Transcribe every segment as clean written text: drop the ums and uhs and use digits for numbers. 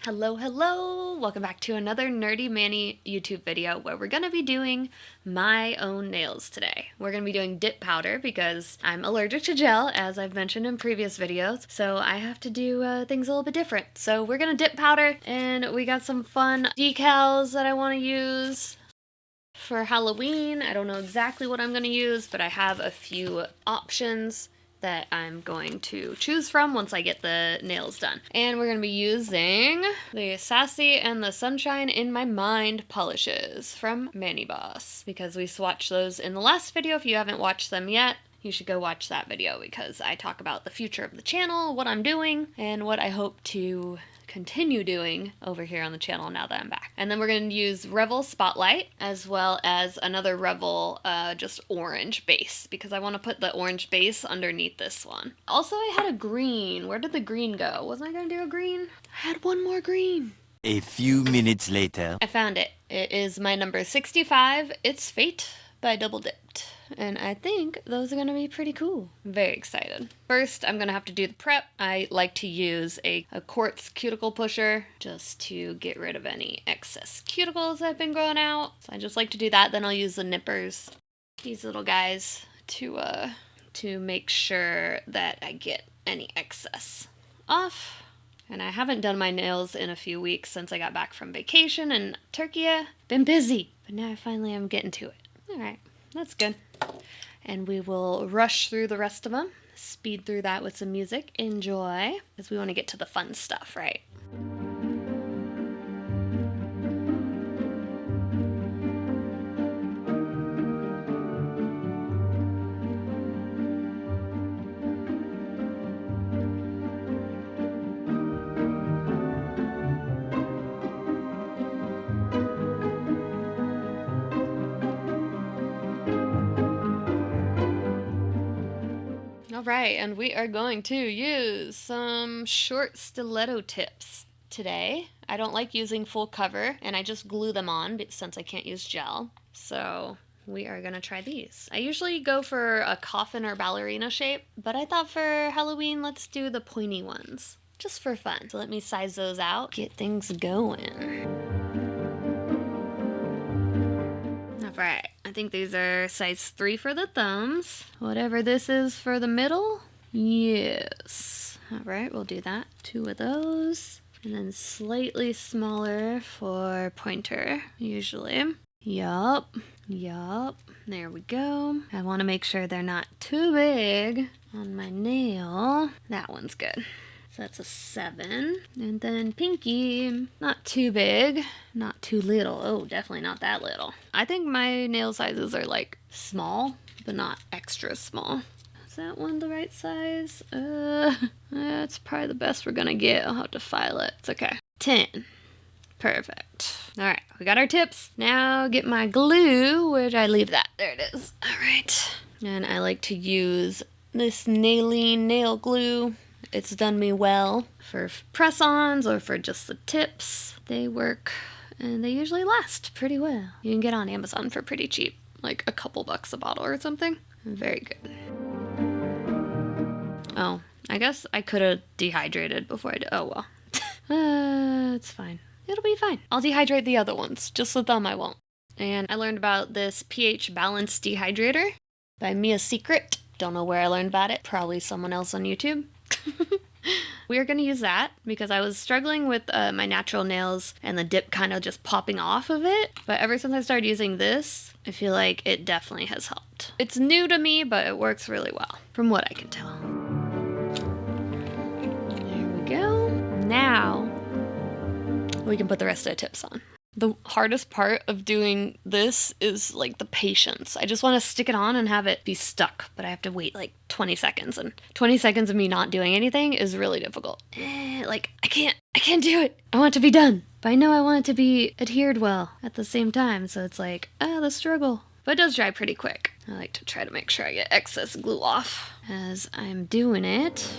Hello, hello! Welcome back to another Nerdimani YouTube video where we're gonna be doing my own nails today. We're gonna be doing dip powder because I'm allergic to gel, as I've mentioned in previous videos, so I have to do things a little bit different. So we're gonna dip powder, and we got some fun decals that I want to use for Halloween. I don't know exactly what I'm gonna use, but I have a few options that I'm going to choose from once I get the nails done. And we're going to be using the Sassy and the Sunshine in My Mind polishes from Maniboss, because we swatched those in the last video. If you haven't watched them yet, you should go watch that video because I talk about the future of the channel, what I'm doing, and what I hope to continue doing over here on the channel now that I'm back. And then we're going to use Revel Spotlight as well as another Revel just orange base, because I want to put the orange base underneath this one. Also, I had a green. Where did the green go? Wasn't I going to do a green? I had one more green. A few minutes later. I found it. It is my number 65. It's Fate by Dipp'd. And I think those are going to be pretty cool. I'm very excited. First, I'm going to have to do the prep. I like to use a quartz cuticle pusher just to get rid of any excess cuticles that have been growing out. So I just like to do that. Then I'll use the nippers, these little guys, to make sure that I get any excess off. And I haven't done my nails in a few weeks since I got back from vacation in Turkey. Been busy, but now I finally am getting to it. All right, that's good. And we will rush through the rest of them, speed through that with some music. Enjoy, because we want to get to the fun stuff, right? Alright, and we are going to use some short stiletto tips today. I don't like using full cover, and I just glue them on since I can't use gel. So we are going to try these. I usually go for a coffin or ballerina shape, but I thought for Halloween, let's do the pointy ones, just for fun. So let me size those out, get things going. Alright, I think these are size 3 for the thumbs. Whatever this is for the middle. Yes. Alright, we'll do that. 2 of those. And then slightly smaller for pointer, usually. Yup. There we go. I want to make sure they're not too big on my nail. That one's good. So that's a 7. And then pinky, not too big, not too little. Oh, definitely not that little. I think my nail sizes are like small, but not extra small. Is that one the right size? That's probably the best we're gonna get. I'll have to file it. It's okay. 10. Perfect. All right, we got our tips. Now get my glue. Where did I leave that? There it is. All right. And I like to use this Nailene nail glue. It's done me well for press-ons or for just the tips. They work and they usually last pretty well. You can get on Amazon for pretty cheap, like a couple bucks a bottle or something. Very good. Oh, I guess I could have dehydrated before I did. Oh well. It's fine. It'll be fine. I'll dehydrate the other ones. Just the thumb I won't. And I learned about this pH balance dehydrator by Mia Secret. Don't know where I learned about it. Probably someone else on YouTube. We are going to use that because I was struggling with my natural nails and the dip kind of just popping off of it. But ever since I started using this, I feel like it definitely has helped. It's new to me, but it works really well from what I can tell. There we go. Now we can put the rest of the tips on. The hardest part of doing this is like the patience. I just want to stick it on and have it be stuck, but I have to wait like 20 seconds, and 20 seconds of me not doing anything is really difficult. Like I can't do it. I want it to be done, but I know I want it to be adhered well at the same time. So it's like, the struggle. But it does dry pretty quick. I like to try to make sure I get excess glue off as I'm doing it.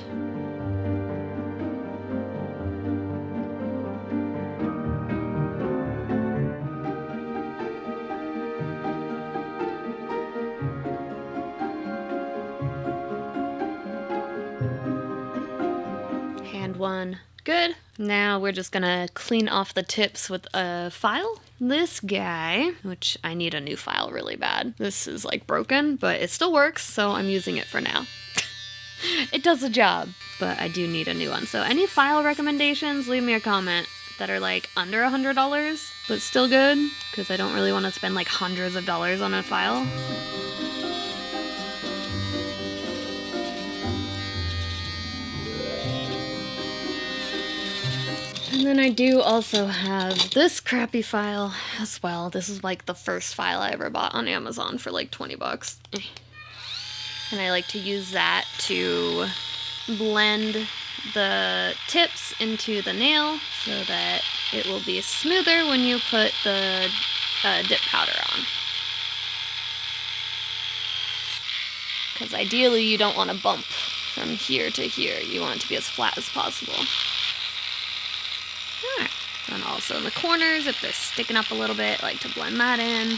Hand one. Good. Now we're just gonna clean off the tips with a file. This guy, which I need a new file really bad. This is like broken, but it still works, so I'm using it for now. It does the job, but I do need a new one. So any file recommendations, leave me a comment that are like under $100, but still good, because I don't really want to spend like hundreds of dollars on a file. And then I do also have this crappy file as well. This is like the first file I ever bought on Amazon for like 20 bucks. And I like to use that to blend the tips into the nail so that it will be smoother when you put the dip powder on. Because ideally you don't want to bump from here to here. You want it to be as flat as possible. Alright. And also in the corners, if they're sticking up a little bit, I like to blend that in.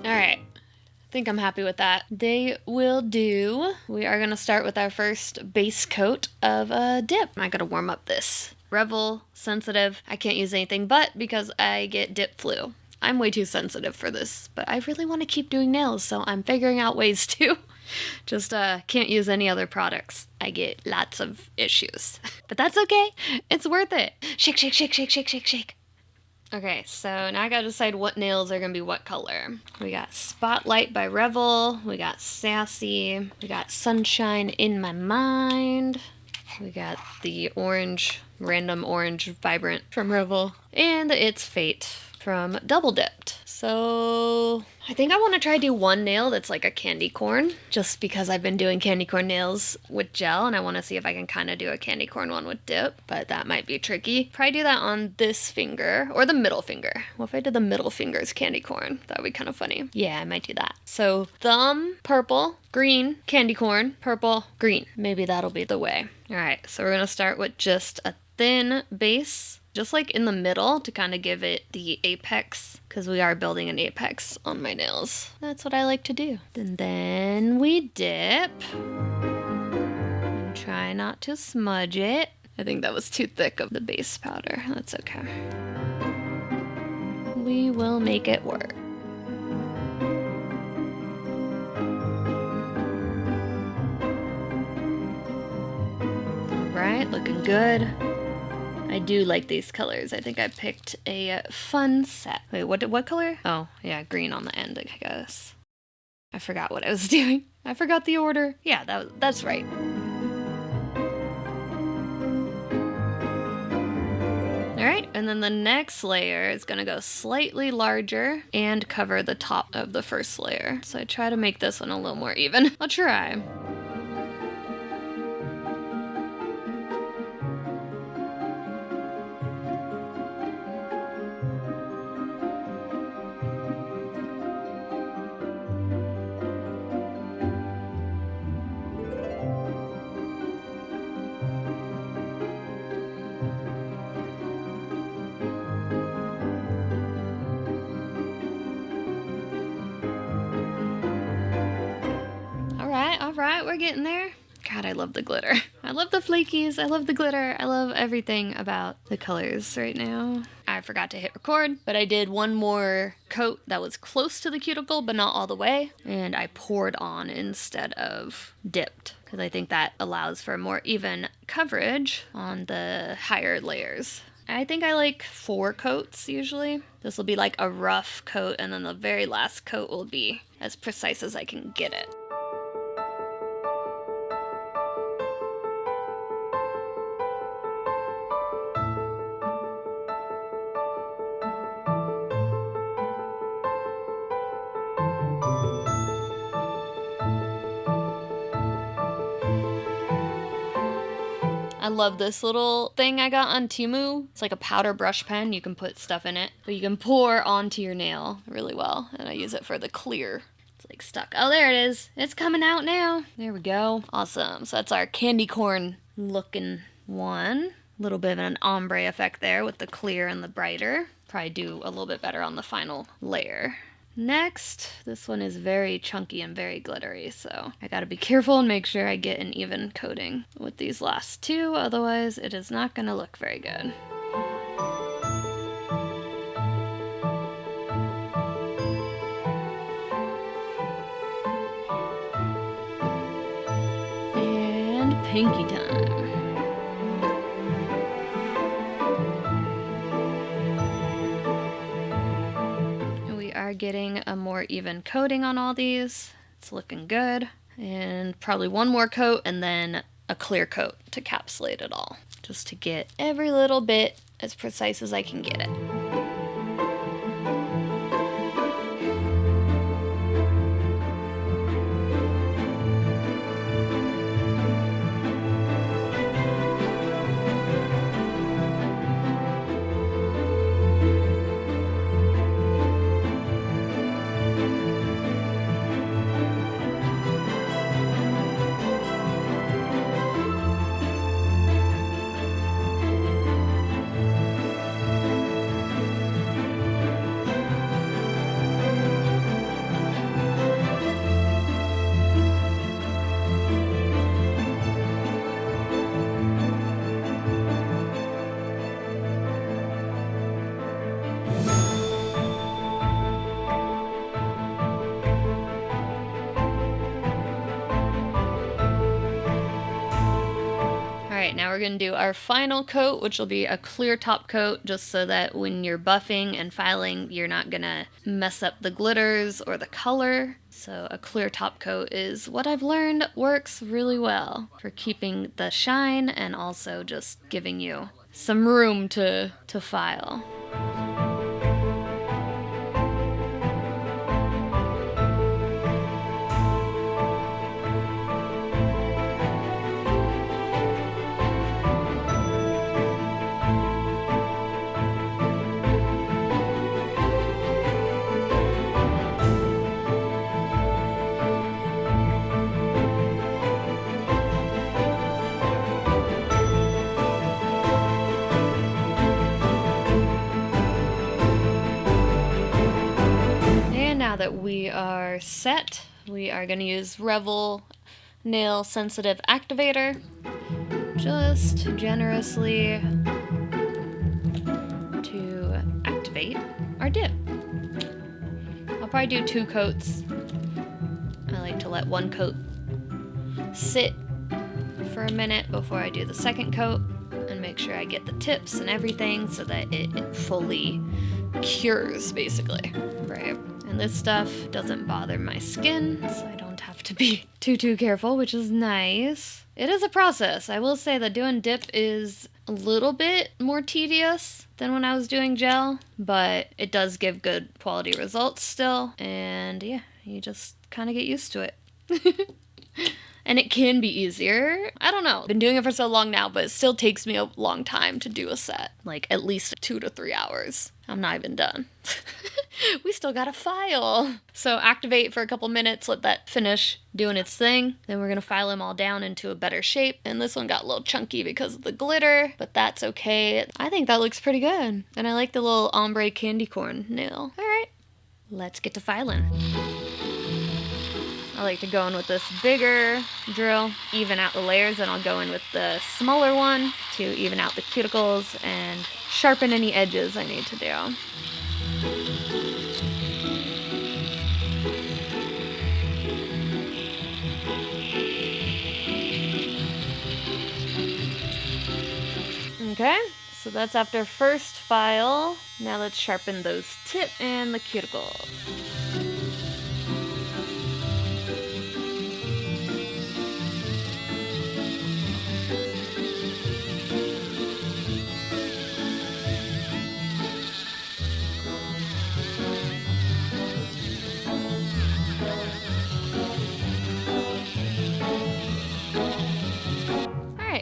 Alright. I think I'm happy with that. They will do. We are going to start with our first base coat of a dip. I gotta warm up this. Revel, sensitive. I can't use anything but because I get dip flu. I'm way too sensitive for this, but I really want to keep doing nails, so I'm figuring out ways to. Just can't use any other products. I get lots of issues. But that's okay. It's worth it. Shake, shake, shake, shake, shake, shake, shake. Okay, so now I gotta decide what nails are gonna be what color. We got Spotlight by Revel, we got Sassy, we got Sunshine in My Mind, we got the orange, random orange vibrant from Revel, and It's Fate from Dipp'd. So I think I want to try do one nail that's like a candy corn, just because I've been doing candy corn nails with gel, and I want to see if I can kind of do a candy corn one with dip, but that might be tricky. Probably do that on this finger, or the middle finger. What if I did the middle finger's candy corn? That would be kind of funny. Yeah, I might do that. So thumb, purple, green, candy corn, purple, green. Maybe that'll be the way. All right, so we're going to start with just a thin base, just like in the middle to kind of give it the apex, because we are building an apex on my nails. That's what I like to do. And then we dip and try not to smudge it. I think that was too thick of the base powder. That's okay. We will make it work. All right, looking good. I do like these colors. I think I picked a fun set. Wait, what color? Oh, yeah, green on the end, I guess. I forgot what I was doing. I forgot the order. Yeah, that's right. All right, and then the next layer is gonna go slightly larger and cover the top of the first layer. So I try to make this one a little more even. I'll try. All right, we're getting there. God, I love the glitter. I love the flakies. I love the glitter. I love everything about the colors right now. I forgot to hit record, but I did one more coat that was close to the cuticle, but not all the way. And I poured on instead of dipped, because I think that allows for more even coverage on the higher layers. I think I like 4 coats usually. This will be like a rough coat, and then the very last coat will be as precise as I can get it. I love this little thing I got on Temu. It's like a powder brush pen. You can put stuff in it, but you can pour onto your nail really well. And I use it for the clear. It's like stuck. Oh, there it is. It's coming out now. There we go. Awesome. So that's our candy corn looking one. little bit of an ombre effect there with the clear and the brighter. Probably do a little bit better on the final layer. Next, this one is very chunky and very glittery, so I gotta be careful and make sure I get an even coating with these last two, otherwise it is not gonna look very good. And pinky time. Getting a more even coating on all these. It's looking good. And probably one more coat and then a clear coat to capsulate it all, just to get every little bit as precise as I can get it. Alright, now we're going to do our final coat, which will be a clear top coat, just so that when you're buffing and filing, you're not going to mess up the glitters or the color. So a clear top coat is what I've learned works really well for keeping the shine and also just giving you some room to file. Now that we are set, we are going to use Revel Nail Sensitive Activator, just generously to activate our dip. I'll probably do 2 coats. I like to let one coat sit for a minute before I do the second coat and make sure I get the tips and everything so that it fully cures, basically. Right. And this stuff doesn't bother my skin, so I don't have to be too careful, which is nice. It is a process. I will say that doing dip is a little bit more tedious than when I was doing gel, but it does give good quality results still. And yeah, you just kind of get used to it. And it can be easier. I don't know. I've been doing it for so long now, but it still takes me a long time to do a set. Like at least 2 to 3 hours. I'm not even done. We still gotta file. So activate for a couple minutes, let that finish doing its thing. Then we're gonna file them all down into a better shape. And this one got a little chunky because of the glitter, but that's okay. I think that looks pretty good. And I like the little ombre candy corn nail. All right, let's get to filing. I like to go in with this bigger drill, even out the layers, and I'll go in with the smaller one to even out the cuticles and sharpen any edges I need to do. Okay, so that's after first file. Now let's sharpen those tip and the cuticles.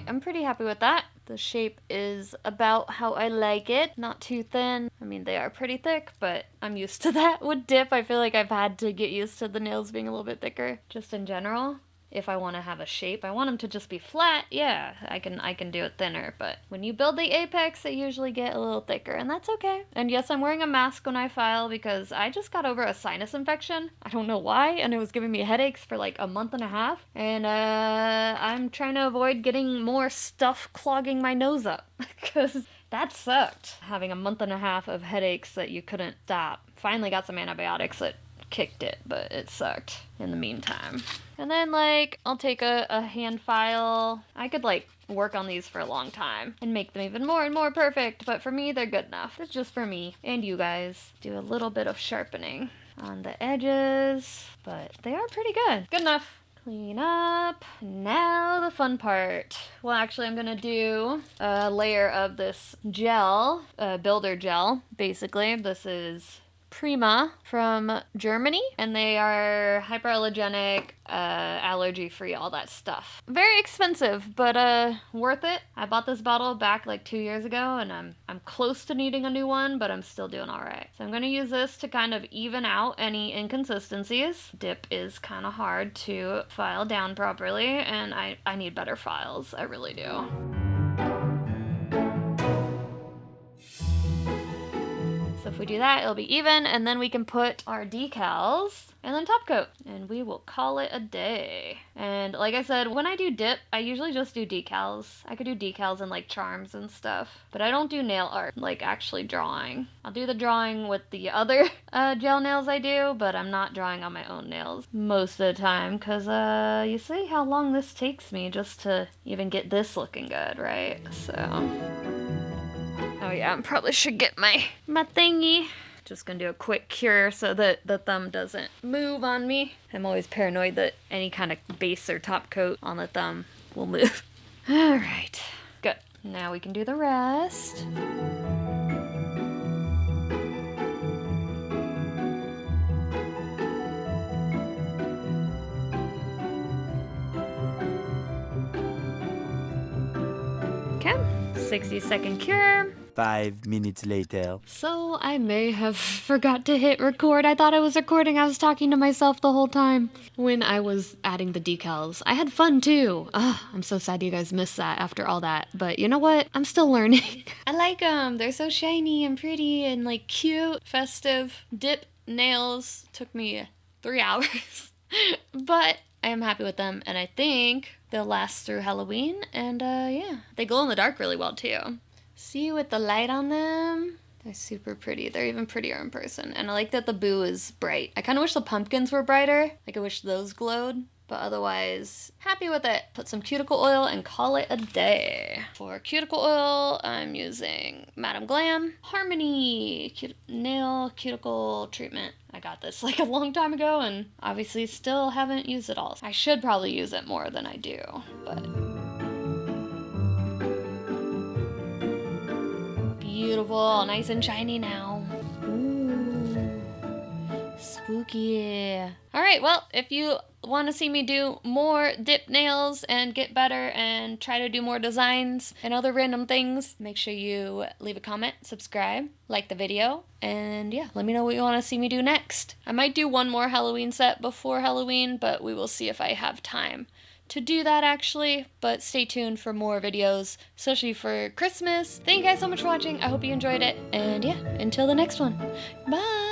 I'm pretty happy with that. The shape is about how I like it. Not too thin. I mean, they are pretty thick, but I'm used to that with dip. I feel like I've had to get used to the nails being a little bit thicker, just in general. if I want to have a shape. I want them to just be flat. Yeah, I can do it thinner, but when you build the apex, they usually get a little thicker, and that's okay. And yes, I'm wearing a mask when I file because I just got over a sinus infection. I don't know why, and it was giving me headaches for like a month and a half, and I'm trying to avoid getting more stuff clogging my nose up because that sucked. Having a month and a half of headaches that you couldn't stop. Finally got some antibiotics that kicked it, but it sucked in the meantime. And then, like, I'll take a hand file. I could, like, work on these for a long time and make them even more and more perfect, but for me, they're good enough. It's just for me and you guys. Do a little bit of sharpening on the edges, but they are pretty good. Good enough. Clean up. Now the fun part. Well, actually, I'm gonna do a layer of this gel, builder gel, basically. This is Prima from Germany, and they are hyperallergenic, allergy-free, all that stuff. Very expensive, but worth it. I bought this bottle back like 2 years ago, and I'm close to needing a new one, but I'm still doing all right. So I'm gonna use this to kind of even out any inconsistencies. Dip is kind of hard to file down properly, and I need better files. I really do. So if we do that, it'll be even, and then we can put our decals and then top coat, and we will call it a day. And like I said, when I do dip, I usually just do decals. I could do decals and like charms and stuff, but I don't do nail art, like actually drawing. I'll do the drawing with the other gel nails I do, but I'm not drawing on my own nails most of the time, because you see how long this takes me just to even get this looking good, right? So... Oh yeah, I probably should get my thingy. Just gonna do a quick cure so that the thumb doesn't move on me. I'm always paranoid that any kind of base or top coat on the thumb will move. All right, good. Now we can do the rest. Okay, 60-second cure. 5 minutes later. So I may have forgot to hit record. I thought I was recording. I was talking to myself the whole time when I was adding the decals. I had fun too. I'm so sad you guys missed that after all that. But you know what? I'm still learning. I like them. They're so shiny and pretty and like cute, festive. Dip nails took me 3 hours. But I am happy with them, and I think they'll last through Halloween. And yeah, they glow in the dark really well too. See, with the light on them, they're super pretty. They're even prettier in person. And I like that the boo is bright. I kind of wish the pumpkins were brighter. Like, I wish those glowed. But otherwise, happy with it. Put some cuticle oil and call it a day. For cuticle oil, I'm using Madam Glam Harmony Nail Cuticle Treatment. I got this like a long time ago and obviously still haven't used it all. I should probably use it more than I do, but... Beautiful, nice and shiny now. Ooh, spooky. All right, well, if you want to see me do more dip nails and get better and try to do more designs and other random things, make sure you leave a comment, subscribe, like the video, and yeah, let me know what you want to see me do next. I might do one more Halloween set before Halloween, but we will see if I have time to do that actually, but stay tuned for more videos, especially for Christmas. Thank you guys so much for watching. I hope you enjoyed it, and yeah, until the next one, bye!